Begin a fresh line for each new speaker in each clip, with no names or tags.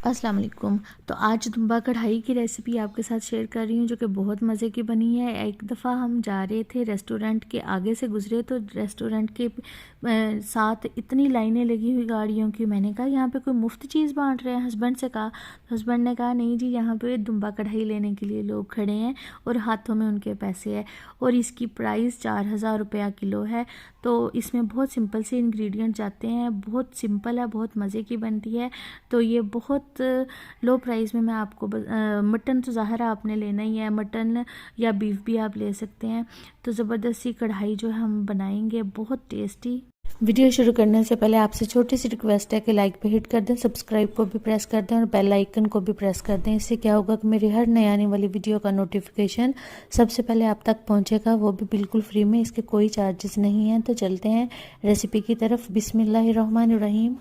अस्सलाम वालेकुम। तो आज दुम्बा कढ़ाई की रेसिपी आपके साथ शेयर कर रही हूँ जो कि बहुत मज़े की बनी है। एक दफ़ा हम जा रहे थे रेस्टोरेंट के आगे से गुज़रे तो रेस्टोरेंट के साथ इतनी लाइनें लगी हुई गाड़ियों की। मैंने कहा यहाँ पे कोई मुफ्त चीज़ बांट रहे हैं। हस्बैंड से कहा तो हस्बैंड ने कहा नहीं जी, यहाँ पे दुम्बा कढ़ाई लेने के लिए लोग खड़े हैं और हाथों में उनके पैसे है और इसकी प्राइस 4000 रुपया किलो है। तो इसमें बहुत सिंपल से इंग्रेडिएंट जाते हैं, बहुत सिंपल है, बहुत मज़े की बनती है। तो ये बहुत लो प्राइस में मैं आपको मटन तो ज़ाहिर है आपने लेना ही है, मटन या बीफ भी आप ले सकते हैं। तो ज़बरदस्ती कढ़ाई जो है हम बनाएंगे, बहुत टेस्टी। वीडियो शुरू करने से पहले आपसे छोटी सी रिक्वेस्ट है कि लाइक पे हिट कर दें, सब्सक्राइब को भी प्रेस कर दें और बेल आइकन को भी प्रेस कर दें। इससे क्या होगा कि मेरी हर नई आने वाली वीडियो का नोटिफिकेशन सबसे पहले आप तक पहुंचेगा, वो भी बिल्कुल फ्री में, इसके कोई चार्जेस नहीं हैं। तो चलते हैं रेसिपी की तरफ। बिस्मिल्लाहिर्रहमानिर्रहीम।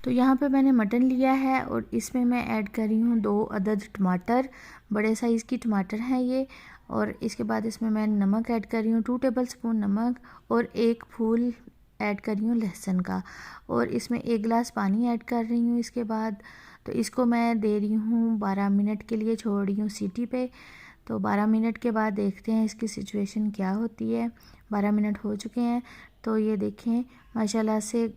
तो यहाँ पे मैंने मटन लिया है और इसमें मैं ऐड कर रही हूँ 2 अदद टमाटर, बड़े साइज़ की टमाटर हैं ये। और इसके बाद इसमें मैं नमक ऐड कर रही हूँ, 2 टेबलस्पून नमक, और 1 फूल ऐड कर रही हूँ लहसुन का, और इसमें 1 गिलास पानी ऐड कर रही हूँ। इसके बाद तो इसको मैं दे रही हूँ 12 मिनट के लिए, छोड़ रही हूँ सीटी पे। तो 12 मिनट के बाद देखते हैं इसकी सिचुएशन क्या होती है। 12 मिनट हो चुके हैं तो ये देखें माशाल्लाह से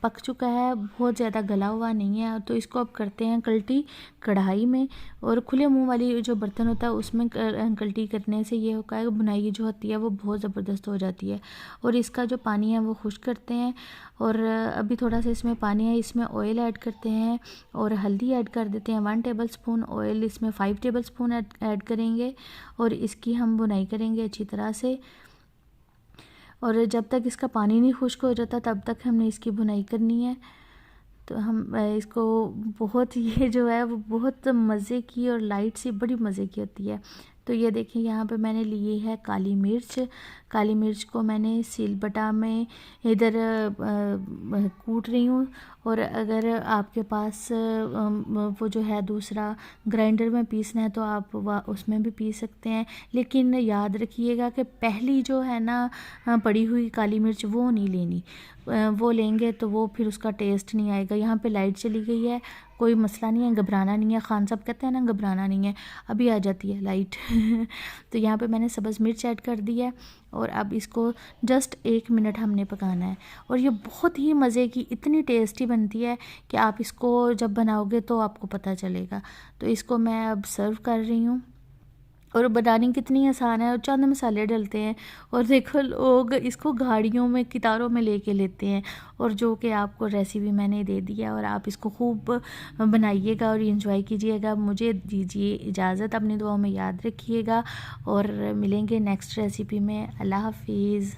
पक चुका है, बहुत ज़्यादा गला हुआ नहीं है। तो इसको अब करते हैं कल्टी कढ़ाई में, और खुले मुंह वाली जो बर्तन होता है उसमें कल्टी करने से ये होता है कि बुनाई जो होती है वो बहुत ज़बरदस्त हो जाती है। और इसका जो पानी है वो खुश्क करते हैं, और अभी थोड़ा सा इसमें पानी है, इसमें ऑयल ऐड करते हैं और हल्दी ऐड कर देते हैं 1 टेबलस्पून ऑयल, इसमें 5 टेबलस्पून ऐड करेंगे और इसकी हम बुनाई करेंगे अच्छी तरह से। और जब तक इसका पानी नहीं खुश्क हो जाता तब तक हमने इसकी बुनाई करनी है। तो हम इसको बहुत, ये जो है वो बहुत मज़े की और लाइट सी बड़ी मज़े की होती है। तो ये देखिए यहाँ पे मैंने ली है काली मिर्च। काली मिर्च को मैंने सिलबट्टा में इधर कूट रही हूँ, और अगर आपके पास वो जो है दूसरा ग्राइंडर में पीसना है तो आप उसमें भी पीस सकते हैं। लेकिन याद रखिएगा कि पहली जो है ना पड़ी हुई काली मिर्च वो नहीं लेनी, वो लेंगे तो वो फिर उसका टेस्ट नहीं आएगा। यहाँ पे लाइट चली गई है, कोई मसला नहीं है, घबराना नहीं है। खान साहब कहते हैं ना घबराना नहीं है, अभी आ जाती है लाइट। तो यहाँ पे मैंने सब्ज़ मिर्च ऐड कर दी है और अब इसको जस्ट 1 मिनट हमने पकाना है। और ये बहुत ही मज़े की, इतनी टेस्टी बनती है कि आप इसको जब बनाओगे तो आपको पता चलेगा। तो इसको मैं अब सर्व कर रही हूँ, और बनानी कितनी आसान है, और चंद मसाले डलते हैं। और देखो लोग इसको गाड़ियों में कितारों में लेके लेते हैं, और जो कि आपको रेसिपी मैंने दे दी है, और आप इसको खूब बनाइएगा और इंजॉय कीजिएगा। मुझे दीजिए इजाज़त, अपनी दुआओं में याद रखिएगा और मिलेंगे नेक्स्ट रेसिपी में। अल्लाह हाफिज़।